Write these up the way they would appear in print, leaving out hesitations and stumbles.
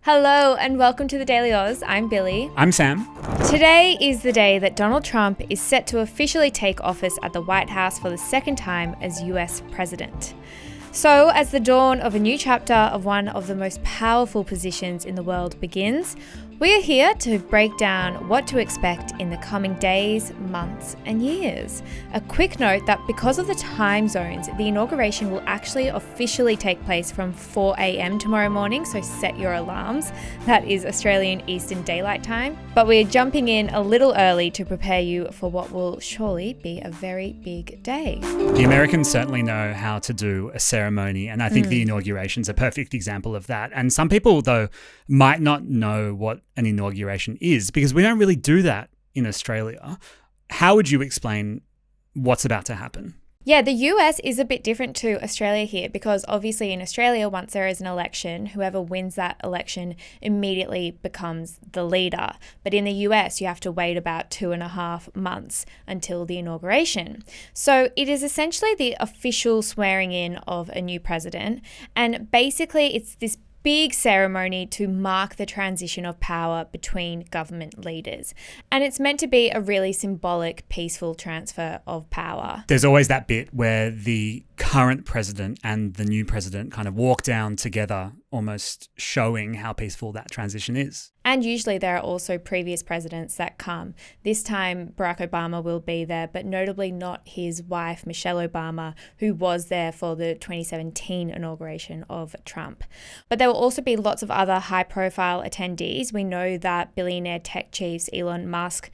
Hello and welcome to the Daily Aus. I'm Billi. I'm Sam. Today is the day that Donald Trump is set to officially take office at the White House for the second time as US president. So, as the dawn of a new chapter of one of the most powerful positions in the world begins, we are here to break down what to expect in the coming days, months, and years. A quick note that because of the time zones, the inauguration will actually officially take place from 4 a.m. tomorrow morning, so set your alarms. That is Australian Eastern Daylight Time. But we're jumping in a little early to prepare you for what will surely be a very big day. The Americans certainly know how to do a ceremony, and I think the inauguration's a perfect example of that. And some people, though, might not know what an inauguration is because we don't really do that in Australia. How would you explain what's about to happen? Yeah, the US is a bit different to Australia here because obviously in Australia, once there is an election, whoever wins that election immediately becomes the leader. But in the US, you have to wait about 2.5 months until the inauguration. So it is essentially the official swearing in of a new president. And basically, it's this big ceremony to mark the transition of power between government leaders. And it's meant to be a really symbolic, peaceful transfer of power. There's always that bit where the current president and the new president kind of walk down together, almost showing how peaceful that transition is. And usually there are also previous presidents that come. This time Barack Obama will be there, but notably not his wife, Michelle Obama, who was there for the 2017 inauguration of Trump. But there will also be lots of other high-profile attendees. We know that billionaire tech chiefs Elon Musk,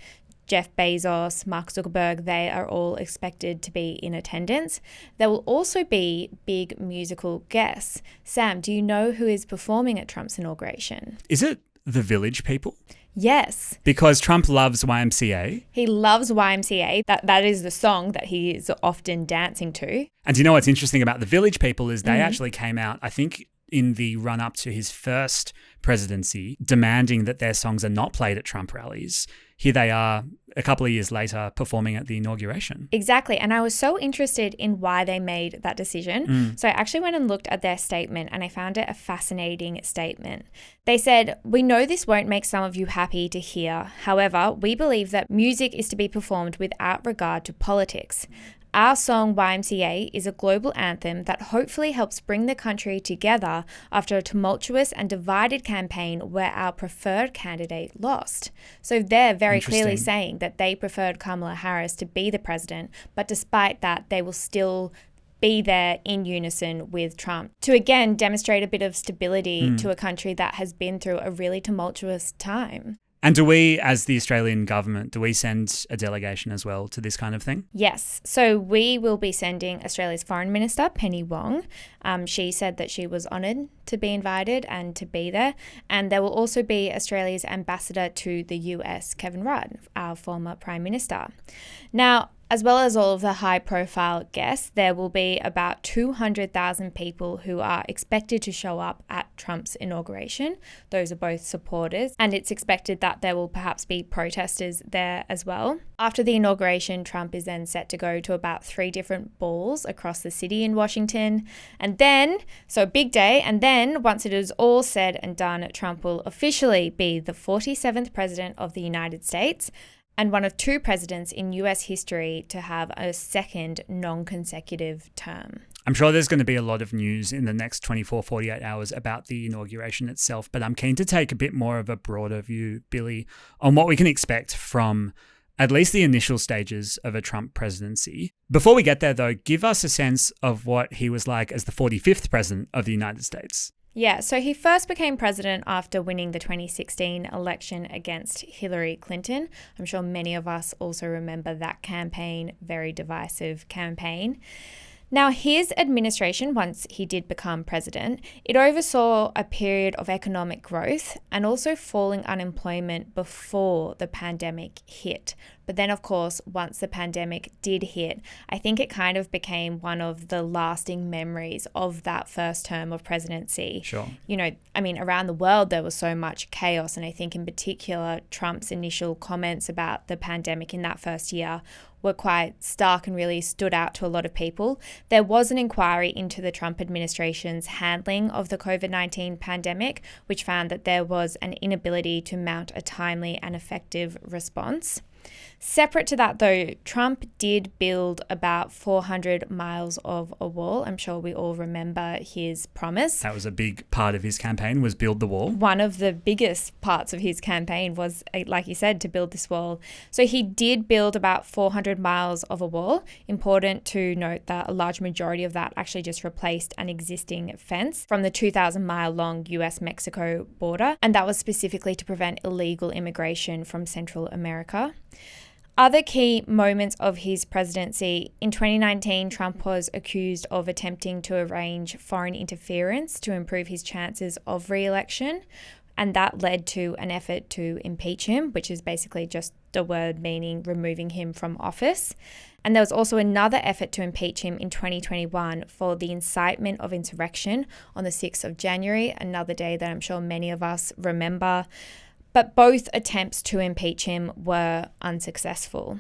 Jeff Bezos, Mark Zuckerberg, they are all expected to be in attendance. There will also be big musical guests. Sam, do you know who is performing at Trump's inauguration? Is it the Village People? Yes. Because Trump loves YMCA. He loves YMCA. That is the song that he is often dancing to. And do you know what's interesting about the Village People is they actually came out, I think, in the run-up to his first presidency, demanding that their songs are not played at Trump rallies. Here they are a couple of years later performing at the inauguration. Exactly. And I was so interested in why they made that decision. So I actually went and looked at their statement and I found it a fascinating statement. They said, "We know this won't make some of you happy to hear. However, we believe that music is to be performed without regard to politics. Our song YMCA is a global anthem that hopefully helps bring the country together after a tumultuous and divided campaign where our preferred candidate lost." So they're very clearly saying that they preferred Kamala Harris to be the president, but despite that, they will still be there in unison with Trump to again demonstrate a bit of stability to a country that has been through a really tumultuous time. And do we, as the Australian government, do we send a delegation as well to this kind of thing? Yes. So we will be sending Australia's Foreign Minister, Penny Wong. She said that she was honoured to be invited and to be there. And there will also be Australia's ambassador to the US, Kevin Rudd, our former Prime Minister. Now, as well as all of the high-profile guests, there will be about 200,000 people who are expected to show up at Trump's inauguration. Those are both supporters, and it's expected that there will perhaps be protesters there as well. After the inauguration, Trump is then set to go to about 3 different balls across the city in Washington. And then, so a big day, and then once it is all said and done, Trump will officially be the 47th president of the United States, and one of 2 presidents in US history to have a second non-consecutive term. I'm sure there's going to be a lot of news in the next 24, 48 hours about the inauguration itself, but I'm keen to take a bit more of a broader view, Billi, on what we can expect from at least the initial stages of a Trump presidency. Before we get there, though, give us a sense of what he was like as the 45th president of the United States. Yeah, so he first became president after winning the 2016 election against Hillary Clinton. I'm sure many of us also remember that campaign, very divisive campaign. Now, his administration, once he did become president, it oversaw a period of economic growth and also falling unemployment before the pandemic hit. But then, of course, once the pandemic did hit, I think it kind of became one of the lasting memories of that first term of presidency. Sure. You know, I mean, around the world, there was so much chaos. And I think in particular, Trump's initial comments about the pandemic in that first year were quite stark and really stood out to a lot of people. There was an inquiry into the Trump administration's handling of the COVID-19 pandemic, which found that there was an inability to mount a timely and effective response. Separate to that, though, Trump did build about 400 miles of a wall. I'm sure we all remember his promise. That was a big part of his campaign, was build the wall. One of the biggest parts of his campaign was, like you said, to build this wall. So he did build about 400 miles of a wall. Important to note that a large majority of that actually just replaced an existing fence from the 2,000-mile-long US-Mexico border, and that was specifically to prevent illegal immigration from Central America. Other key moments of his presidency: in 2019, Trump was accused of attempting to arrange foreign interference to improve his chances of re-election, and that led to an effort to impeach him, which is basically just the word meaning removing him from office. And there was also another effort to impeach him in 2021 for the incitement of insurrection on the 6th of January, another day that I'm sure many of us remember. But both attempts to impeach him were unsuccessful.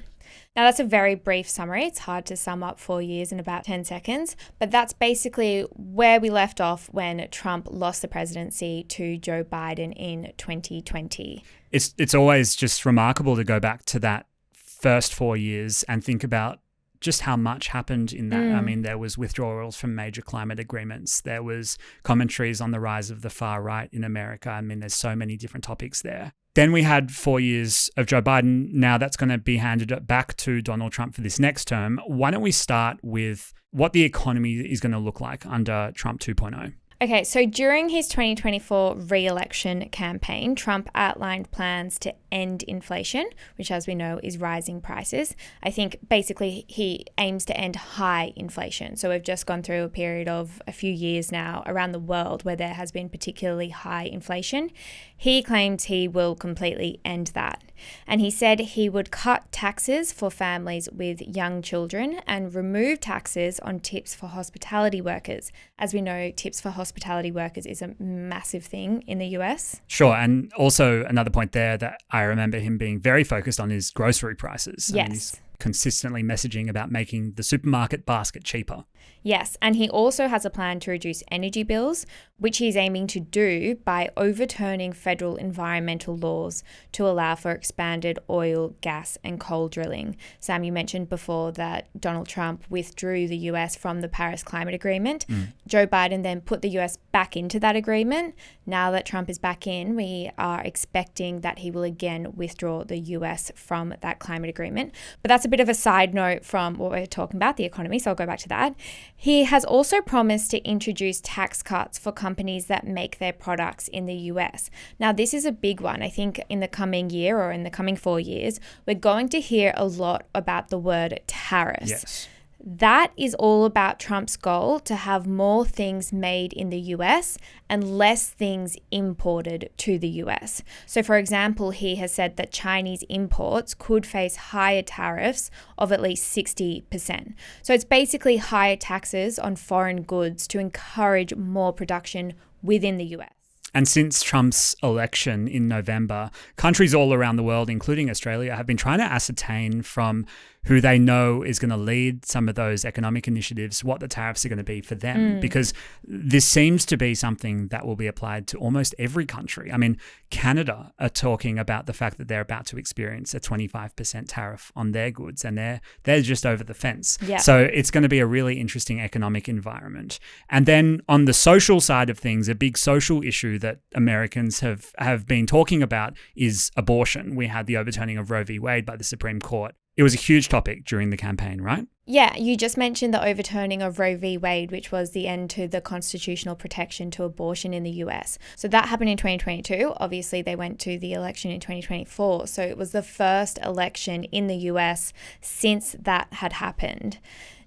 Now, that's a very brief summary. It's hard to sum up 4 years in about 10 seconds, but that's basically where we left off when Trump lost the presidency to Joe Biden in 2020. It's always just remarkable to go back to that first 4 years and think about just how much happened in that. I mean, there was withdrawals from major climate agreements. There was commentaries on the rise of the far right in America. I mean, there's so many different topics there. Then we had 4 years of Joe Biden. Now that's going to be handed back to Donald Trump for this next term. Why don't we start with what the economy is going to look like under Trump 2.0? Okay, so during his 2024 re-election campaign, Trump outlined plans to end inflation, which, as we know, is rising prices. I think basically he aims to end high inflation. So we've just gone through a period of a few years now around the world where there has been particularly high inflation. He claims he will completely end that. And he said he would cut taxes for families with young children and remove taxes on tips for hospitality workers. As we know, tips for hospitality workers is a massive thing in the US. Sure. And also another point there that I remember him being very focused on is grocery prices. Yes. I mean, he's consistently messaging about making the supermarket basket cheaper. Yes, and he also has a plan to reduce energy bills, which he's aiming to do by overturning federal environmental laws to allow for expanded oil, gas, and coal drilling. Sam, you mentioned before that Donald Trump withdrew the US from the Paris Climate Agreement. Joe Biden then put the US back into that agreement. Now that Trump is back in, we are expecting that he will again withdraw the US from that climate agreement. But that's a bit of a side note from what we're talking about, the economy, so I'll go back to that. He has also promised to introduce tax cuts for companies that make their products in the US. Now, this is a big one. I think in the coming year or in the coming 4 years, we're going to hear a lot about the word tariffs. Yes. That is all about Trump's goal to have more things made in the US and less things imported to the US. So, for example, he has said that Chinese imports could face higher tariffs of at least 60%. So it's basically higher taxes on foreign goods to encourage more production within the US. And since Trump's election in November, countries all around the world, including Australia, have been trying to ascertain from who they know is going to lead some of those economic initiatives, what the tariffs are going to be for them, because this seems to be something that will be applied to almost every country. I mean, Canada are talking about the fact that they're about to experience a 25% tariff on their goods, and they're just over the fence. Yeah. So it's going to be a really interesting economic environment. And then on the social side of things, a big social issue that Americans have been talking about is abortion. We had the overturning of Roe v. Wade by the Supreme Court. It was a huge topic during the campaign, right? Yeah, you just mentioned the overturning of Roe v. Wade, which was the end to the constitutional protection to abortion in the US. So that happened in 2022. Obviously, they went to the election in 2024. So it was the first election in the US since that had happened.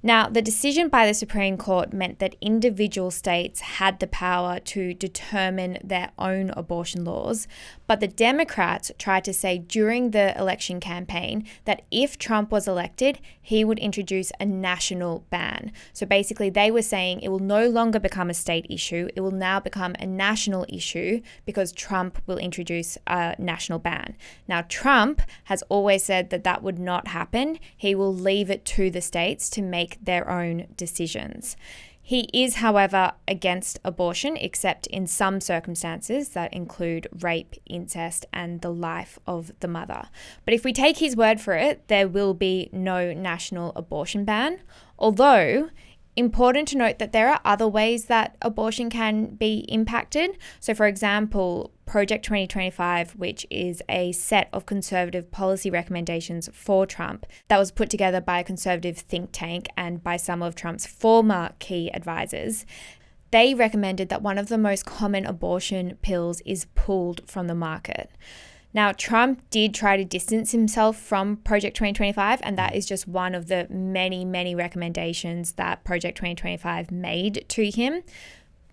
Now, the decision by the Supreme Court meant that individual states had the power to determine their own abortion laws, but the Democrats tried to say during the election campaign that if Trump was elected, he would introduce a national ban. So basically, they were saying it will no longer become a state issue, it will now become a national issue because Trump will introduce a national ban. Now, Trump has always said that that would not happen. He will leave it to the states to make their own decisions. He is, however, against abortion, except in some circumstances that include rape, incest, and the life of the mother. But if we take his word for it, there will be no national abortion ban, although important to note that there are other ways that abortion can be impacted. So, for example, Project 2025, which is a set of conservative policy recommendations for Trump that was put together by a conservative think tank and by some of Trump's former key advisors. They recommended that one of the most common abortion pills is pulled from the market. Now, Trump did try to distance himself from Project 2025, and that is just one of the many, many recommendations that Project 2025 made to him.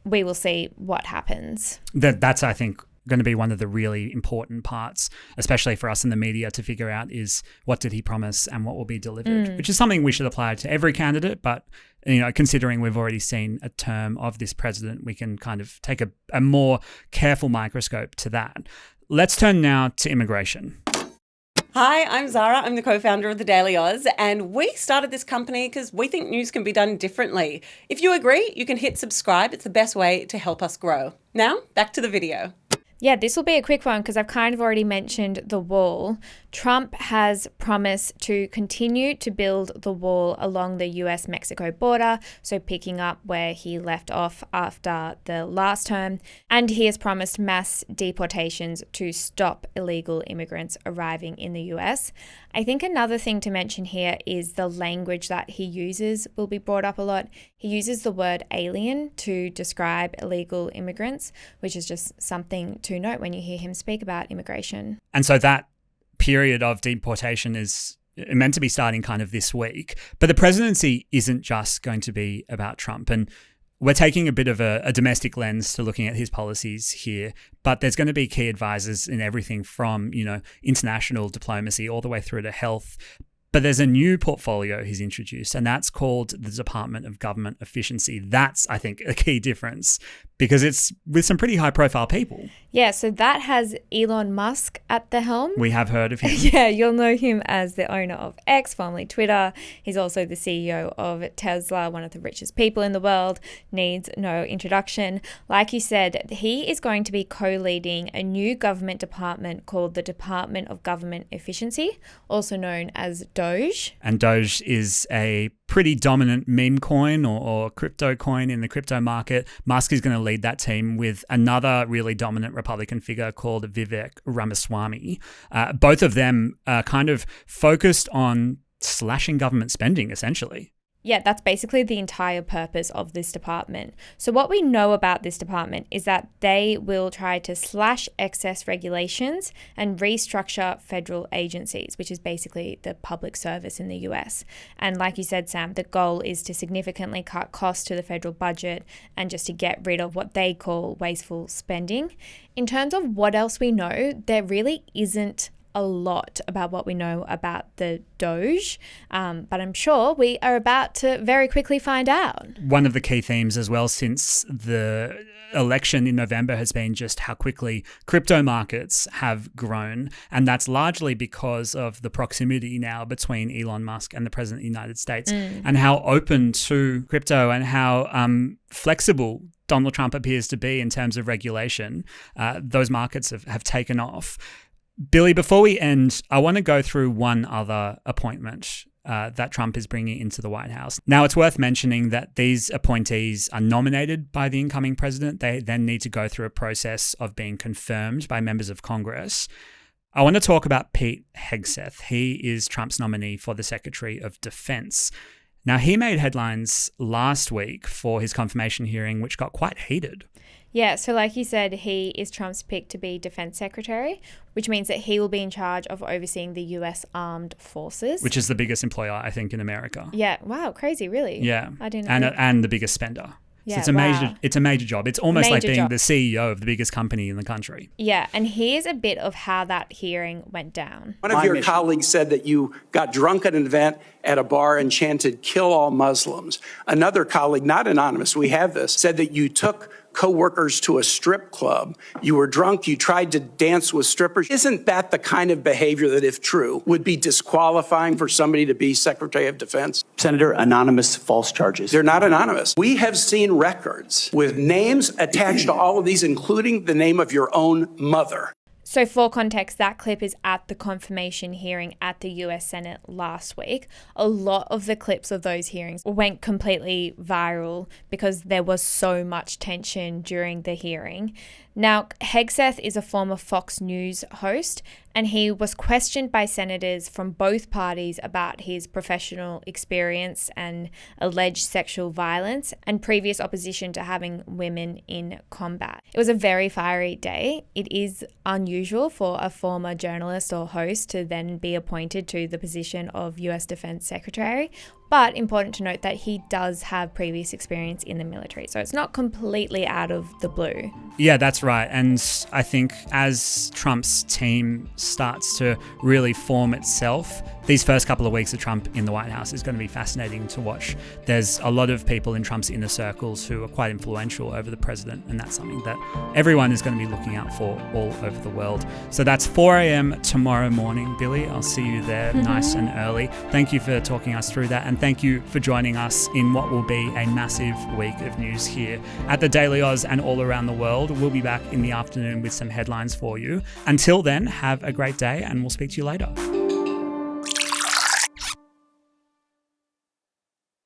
We will see what happens. That's, I think, going to be one of the really important parts, especially for us in the media, to figure out is what did he promise and what will be delivered, which is something we should apply to every candidate. But, considering we've already seen a term of this president, we can kind of take a more careful microscope to that. Let's turn now to immigration. Hi, I'm Zara. I'm the co-founder of the Daily Aus, and we started this company because we think news can be done differently. If you agree, you can hit subscribe. It's the best way to help us grow. Now, back to the video. Yeah, this will be a quick one because I've kind of already mentioned the wall. Trump has promised to continue to build the wall along the US-Mexico border, so picking up where he left off after the last term. And he has promised mass deportations to stop illegal immigrants arriving in the US. I think another thing to mention here is the language that he uses will be brought up a lot. He uses the word alien to describe illegal immigrants, which is just something to note when you hear him speak about immigration. And so that period of deportation is meant to be starting kind of this week. But the presidency isn't just going to be about Trump. And we're taking a bit of a domestic lens to looking at his policies here, but there's going to be key advisors in everything from, international diplomacy all the way through to health. But there's a new portfolio he's introduced, and that's called the Department of Government Efficiency. That's, I think, a key difference because it's with some pretty high-profile people. Yeah, so that has Elon Musk at the helm. We have heard of him. Yeah, you'll know him as the owner of X, formerly Twitter. He's also the CEO of Tesla, one of the richest people in the world. Needs no introduction. Like you said, he is going to be co-leading a new government department called the Department of Government Efficiency, also known as Doge. And Doge is a pretty dominant meme coin or crypto coin in the crypto market. Musk is going to lead that team with another really dominant Republican figure called Vivek Ramaswamy. Both of them are kind of focused on slashing government spending, essentially. Yeah, that's basically the entire purpose of this department. So what we know about this department is that they will try to slash excess regulations and restructure federal agencies, which is basically the public service in the US. And like you said, Sam, the goal is to significantly cut costs to the federal budget and just to get rid of what they call wasteful spending. In terms of what else we know, there really isn't a lot about what we know about the Doge, but I'm sure we are about to very quickly find out. One of the key themes as well since the election in November has been just how quickly crypto markets have grown, and that's largely because of the proximity now between Elon Musk and the President of the United States and how open to crypto and how flexible Donald Trump appears to be in terms of regulation. Those markets have taken off. Billi, before we end, I want to go through one other appointment that Trump is bringing into the White House. Now, it's worth mentioning that these appointees are nominated by the incoming president. They then need to go through a process of being confirmed by members of Congress. I want to talk about Pete Hegseth. He is Trump's nominee for the Secretary of Defense. Now, he made headlines last week for his confirmation hearing, which got quite heated. Yeah, so like you said, he is Trump's pick to be defense secretary, which means that he will be in charge of overseeing the US armed forces. Which is the biggest employer, I think, in America. Yeah, wow, crazy, really? Yeah. I didn't know. And the biggest spender. Yeah, So it's a major job. It's almost like being the CEO of the biggest company in the country. Yeah, and here's a bit of how that hearing went down. One of your colleagues said that you got drunk at an event at a bar and chanted, "Kill all Muslims." Another colleague, not anonymous, we have this, said that you took co-workers to a strip club. You were drunk, you tried to dance with strippers. Isn't that the kind of behavior that, if true, would be disqualifying for somebody to be Secretary of Defense? Senator, anonymous false charges. They're not anonymous. We have seen records with names attached to all of these, including the name of your own mother. So for context, that clip is at the confirmation hearing at the US Senate last week. A lot of the clips of those hearings went completely viral because there was so much tension during the hearing. Now, Hegseth is a former Fox News host, and he was questioned by senators from both parties about his professional experience and alleged sexual violence and previous opposition to having women in combat. It was a very fiery day. It is unusual for a former journalist or host to then be appointed to the position of US Defense Secretary, but important to note that he does have previous experience in the military, so it's not completely out of the blue. Yeah, that's right. And I think as Trump's team starts to really form itself, these first couple of weeks of Trump in the White House is going to be fascinating to watch. There's a lot of people in Trump's inner circles who are quite influential over the president, and that's something that everyone is going to be looking out for all over the world. So that's 4 a.m. tomorrow morning, Billi. I'll see you there nice and early. Thank you for talking us through that, and thank you for joining us in what will be a massive week of news here at the Daily Aus and all around the world. We'll be back in the afternoon with some headlines for you. Until then, have a great day, and we'll speak to you later.